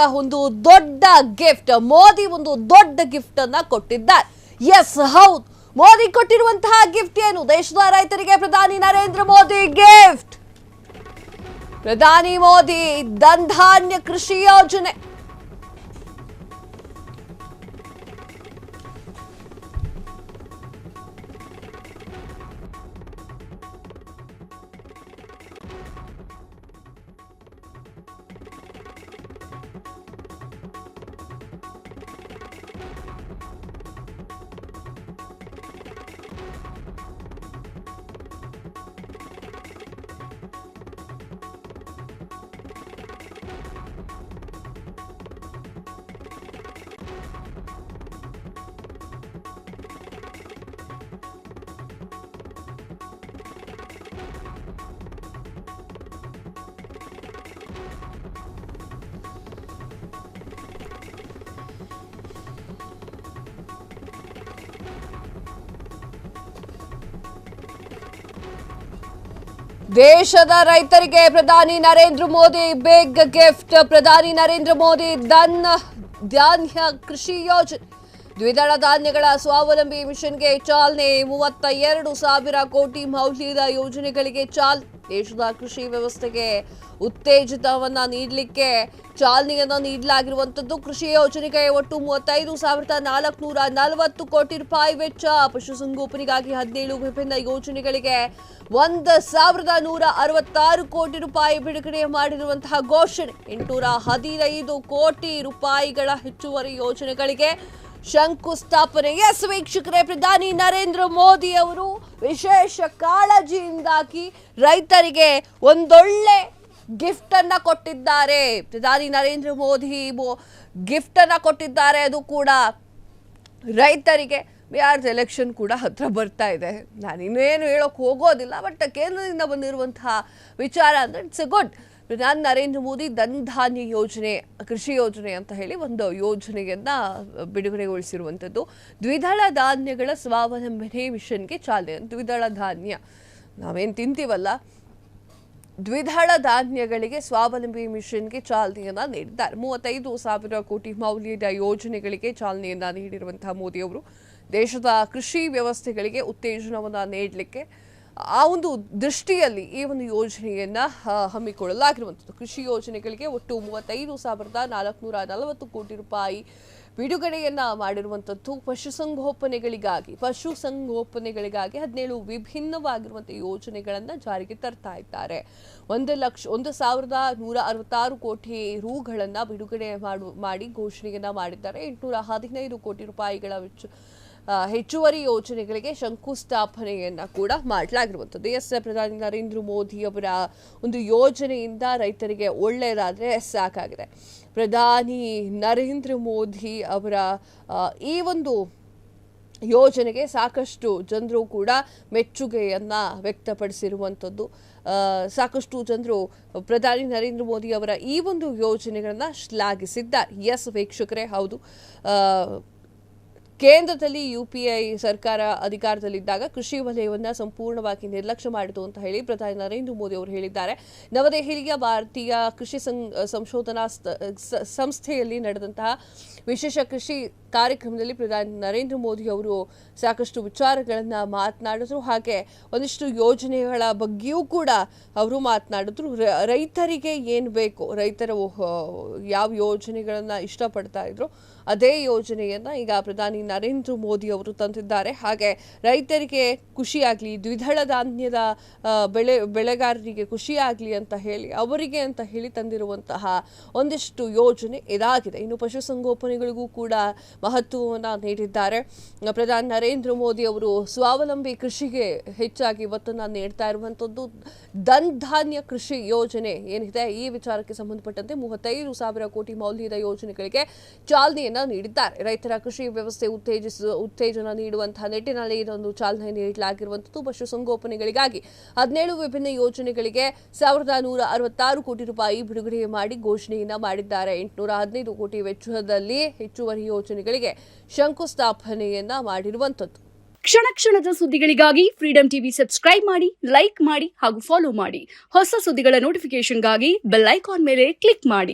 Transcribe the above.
ಒಂದು ದೊಡ್ಡ ಗಿಫ್ಟ್ ಮೋದಿ ಒಂದು ದೊಡ್ಡ ಗಿಫ್ಟ್ ಅನ್ನ ಕೊಟ್ಟಿದ್ದಾರೆ. ಎಸ್ ಹೌದು, ಮೋದಿ ಕೊಟ್ಟಿರುವಂತಹ ಗಿಫ್ಟ್ ಏನು? ದೇಶದ ರೈತರಿಗೆ ಪ್ರಧಾನಿ ನರೇಂದ್ರ ಮೋದಿ ಗಿಫ್ಟ್. ಪ್ರಧಾನಿ ಮೋದಿ ಧನ್ಧಾನ್ಯ ಕೃಷಿ ಯೋಜನೆ. ದೇಶದ ರೈತರಿಗೆ ಪ್ರಧಾನಿ ನರೇಂದ್ರ ಮೋದಿ ಬಿಗ್ ಗಿಫ್ಟ್. ಪ್ರಧಾನಿ ನರೇಂದ್ರ ಮೋದಿ ಧಾನ್ಯ ಕೃಷಿ ಯೋಜನೆ. ದ್ವಿದಳ ಧಾನ್ಯಗಳ ಸ್ವಾವಲಂಬಿ ಮಿಷನ್ಗೆ ಚಾಲನೆ. 32,000 ಕೋಟಿ ಮೌಲ್ಯದ ಯೋಜನೆಗಳಿಗೆ ಚಾಲನೆ. ದೇಶದ ಕೃಷಿ ವ್ಯವಸ್ಥೆಗೆ ಉತ್ತೇಜನವನ್ನ ನೀಡಲಿಕ್ಕೆ ಚಾಲನೆಯನ್ನು ನೀಡಲಾಗಿರುವಂತದ್ದು. ಕೃಷಿ ಯೋಜನೆಗೆ ಒಟ್ಟು 35,440 ಕೋಟಿ ರೂಪಾಯಿ ವೆಚ್ಚ. ಪಶುಸಂಗೋಪನೆಗಾಗಿ 17 ವಿಭಿನ್ನ ಯೋಜನೆಗಳಿಗೆ 1,166 ಕೋಟಿ ರೂಪಾಯಿ ಬಿಡುಗಡೆ ಮಾಡಿರುವಂತಹ ಘೋಷಣೆ. 815 ಕೋಟಿ ರೂಪಾಯಿಗಳ ಹೆಚ್ಚುವರಿ ಯೋಜನೆಗಳಿಗೆ ಶಂಕುಸ್ಥಾಪನೆ. ಎಸ್ ವೀಕ್ಷಕರೇ, ಪ್ರಧಾನಿ ನರೇಂದ್ರ ಮೋದಿ ಅವರು ವಿಶೇಷ ಕಾಳಜಿಯಿಂದಾಗಿ ರೈತರಿಗೆ ಒಂದೊಳ್ಳೆ ಗಿಫ್ಟ್ ಅನ್ನ ಕೊಟ್ಟಿದ್ದಾರೆ. ಪ್ರಧಾನಿ ನರೇಂದ್ರ ಮೋದಿ ಗಿಫ್ಟ್ ಅನ್ನ ಕೊಟ್ಟಿದ್ದಾರೆ. ಅದು ಕೂಡ ರೈತರಿಗೆ. ಬಿಹಾರದ ಎಲೆಕ್ಷನ್ ಕೂಡ ಹತ್ರ ಬರ್ತಾ ಇದೆ. ನಾನು ಇನ್ನೇನು ಹೇಳೋಕೆ ಹೋಗೋದಿಲ್ಲ, ಬಟ್ ಕೇಂದ್ರದಿಂದ ಬಂದಿರುವಂತಹ ವಿಚಾರ ಅಂದರೆ ಇಟ್ಸ್ ಎ ಗುಡ್. ಪ್ರಧಾನಿ ನರೇಂದ್ರ ಮೋದಿ ಧನ್ಧಾನ್ಯ ಯೋಜನೆ, ಕೃಷಿ ಯೋಜನೆ ಅಂತ ಹೇಳಿ ಒಂದು ಯೋಜನೆಯನ್ನ ಬಿಡುಗಡೆಗೊಳಿಸಿರುವಂಥದ್ದು. ದ್ವಿದಳ ಧಾನ್ಯಗಳ ಸ್ವಾವಲಂಬನೆ ಮಿಷನ್ಗೆ ಚಾಲನೆ. ದ್ವಿದಳ ಧಾನ್ಯ ನಾವೇನು ತಿಂತೀವಲ್ಲ, ದ್ವಿದಳ ಧಾನ್ಯಗಳಿಗೆ ಸ್ವಾವಲಂಬಿ ಮಿಷನ್ಗೆ ಚಾಲನೆಯನ್ನ ನೀಡಿದ್ದಾರೆ. 35,000 ಕೋಟಿ ಮೌಲ್ಯದ ಯೋಜನೆಗಳಿಗೆ ಚಾಲನೆಯನ್ನ ನೀಡಿರುವಂತಹ ಮೋದಿ ಅವರು ದೇಶದ ಕೃಷಿ ವ್ಯವಸ್ಥೆಗಳಿಗೆ ಉತ್ತೇಜನವನ್ನ ನೀಡಲಿಕ್ಕೆ ಆ ಒಂದು ದೃಷ್ಟಿಯಲ್ಲಿ ಈ ಒಂದು ಯೋಜನೆಯನ್ನ ಹಮ್ಮಿಕೊಳ್ಳಲಾಗಿರುವಂಥದ್ದು. ಕೃಷಿ ಯೋಜನೆಗಳಿಗೆ ಒಟ್ಟು 35,440 ಕೋಟಿ ರೂಪಾಯಿ ಬಿಡುಗಡೆಯನ್ನ ಮಾಡಿರುವಂಥದ್ದು. ಪಶುಸಂಗೋಪನೆಗಳಿಗಾಗಿ 17 ವಿಭಿನ್ನವಾಗಿರುವಂತಹ ಯೋಜನೆಗಳನ್ನ ಜಾರಿಗೆ ತರ್ತಾ ಇದ್ದಾರೆ. 1,166 ಕೋಟಿ ರೂಗಳನ್ನ ಬಿಡುಗಡೆ ಮಾಡಿ ಘೋಷಣೆಯನ್ನ ಮಾಡಿದ್ದಾರೆ. 815 ಕೋಟಿ ರೂಪಾಯಿಗಳ ಹೆಚ್ಚುವರಿ ಯೋಜನೆಗಳಿಗೆ ಶಂಕುಸ್ಥಾಪನೆಯನ್ನ ಕೂಡ ಮಾಡಲಾಗಿರುವಂಥದ್ದು. ಎಸ್, ಪ್ರಧಾನಿ ನರೇಂದ್ರ ಮೋದಿ ಅವರ ಒಂದು ಯೋಜನೆಯಿಂದ ರೈತರಿಗೆ ಒಳ್ಳೆಯದಾದರೆ ಸಾಕಾಗಿದೆ. ಪ್ರಧಾನಿ ನರೇಂದ್ರ ಮೋದಿ ಅವರ ಈ ಒಂದು ಯೋಜನೆಗೆ ಸಾಕಷ್ಟು ಜನರು ಕೂಡ ಮೆಚ್ಚುಗೆಯನ್ನ ವ್ಯಕ್ತಪಡಿಸಿರುವಂಥದ್ದು. ಸಾಕಷ್ಟು ಜನರು ಪ್ರಧಾನಿ ನರೇಂದ್ರ ಮೋದಿ ಅವರ ಈ ಒಂದು ಯೋಜನೆಗಳನ್ನ ಶ್ಲಾಘಿಸಿದ್ದಾರೆ. ಎಸ್ ವೀಕ್ಷಕರೇ, ಹೌದು, ಕೇಂದ್ರದಲ್ಲಿ UPA ಸರ್ಕಾರ ಅಧಿಕಾರದಲ್ಲಿದ್ದಾಗ ಕೃಷಿ ವಲಯವನ್ನು ಸಂಪೂರ್ಣವಾಗಿ ನಿರ್ಲಕ್ಷ್ಯ ಮಾಡಿತು ಅಂತ ಹೇಳಿ ಪ್ರಧಾನಿ ನರೇಂದ್ರ ಮೋದಿ ಅವರು ಹೇಳಿದ್ದಾರೆ. ನವದೆಹಲಿಯ ಭಾರತೀಯ ಕೃಷಿ ಸಂಶೋಧನಾ ಸಂಸ್ಥೆಯಲ್ಲಿ ನಡೆದಂತಹ ವಿಶೇಷ ಕೃಷಿ ಕಾರ್ಯಕ್ರಮದಲ್ಲಿ ಪ್ರಧಾನಿ ನರೇಂದ್ರ ಮೋದಿ ಅವರು ಸಾಕಷ್ಟು ವಿಚಾರಗಳನ್ನು ಮಾತನಾಡಿದ್ರು. ಹಾಗೆ ಒಂದಿಷ್ಟು ಯೋಜನೆಗಳ ಬಗ್ಗೆಯೂ ಕೂಡ ಅವರು ಮಾತನಾಡಿದ್ರು. ರೈತರಿಗೆ ಏನು ಬೇಕು, ರೈತರು ಯಾವ ಯೋಜನೆಗಳನ್ನು ಇಷ್ಟಪಡ್ತಾ ಇದ್ರು ಅದೇ ಯೋಜನೆಯನ್ನ ಈಗ ಪ್ರಧಾನಿ ನರೇಂದ್ರ ಮೋದಿ ಅವರು ತಂದಿದ್ದಾರೆ. ಹಾಗೆ ರೈತರಿಗೆ ಖುಷಿಯಾಗಲಿ, ದ್ವಿದಳ ಧಾನ್ಯದ ಬೆಳೆಗಾರರಿಗೆ ಖುಷಿಯಾಗಲಿ ಅಂತ ಹೇಳಿ, ಅವರಿಗೆ ಅಂತ ಹೇಳಿ ತಂದಿರುವಂತಹ ಒಂದಿಷ್ಟು ಯೋಜನೆ ಇದಾಗಿದೆ. ಇನ್ನು ಪಶುಸಂಗೋಪನೆಗಳಿಗೂ ಕೂಡ ಮಹತ್ವವನ್ನು ನೀಡಿದ್ದಾರೆ. ಪ್ರಧಾನಿ ನರೇಂದ್ರ ಮೋದಿ ಅವರು ಸ್ವಾವಲಂಬಿ ಕೃಷಿಗೆ ಹೆಚ್ಚಾಗಿ ಒತ್ತನ್ನು ನೀಡ್ತಾ ಇರುವಂಥದ್ದು. ಧನ್ಧಾನ್ಯ ಕೃಷಿ ಯೋಜನೆ ಏನಿದೆ, ಈ ವಿಚಾರಕ್ಕೆ ಸಂಬಂಧಪಟ್ಟಂತೆ 35,000 ಕೋಟಿ ಮೌಲ್ಯದ ಯೋಜನೆಗಳಿಗೆ ಚಾಲನೆಯನ್ನು ನೀಡಿದ್ದಾರೆ. ರೈತರ ಕೃಷಿ ವ್ಯವಸ್ಥೆ ಉತ್ತೇಜನ ನೀಡುವಂತಹ ನಿಟ್ಟಿನಲ್ಲಿ ಇದೊಂದು ಚಾಲನೆ ನೀಡಲಾಗಿರುವಂಥದ್ದು. ಪಶುಸಂಗೋಪನೆಗಳಿಗಾಗಿ 17 ವಿಭಿನ್ನ ಯೋಜನೆಗಳಿಗೆ 1,166 ಕೋಟಿ ರೂಪಾಯಿ ಬಿಡುಗಡೆ ಮಾಡಿ ಘೋಷಣೆಯನ್ನ ಮಾಡಿದ್ದಾರೆ. 815 ಕೋಟಿ ವೆಚ್ಚದಲ್ಲಿ ಹೆಚ್ಚುವರಿ ಯೋಜನೆಗಳಿಗೆ ಶಂಕುಸ್ಥಾಪನೆಯನ್ನ ಮಾಡಿರುವಂಥದ್ದು. ಕ್ಷಣ ಕ್ಷಣದ ಸುದ್ದಿಗಳಿಗಾಗಿ ಫ್ರೀಡಂ ಟಿವಿ ಸಬ್ಸ್ಕ್ರೈಬ್ ಮಾಡಿ, ಲೈಕ್ ಮಾಡಿ ಹಾಗೂ ಫಾಲೋ ಮಾಡಿ. ಹೊಸ ಸುದ್ದಿಗಳ ನೋಟಿಫಿಕೇಶನ್ಗಾಗಿ ಬೆಲ್ ಐಕಾನ್ ಮೇಲೆ ಕ್ಲಿಕ್ ಮಾಡಿ.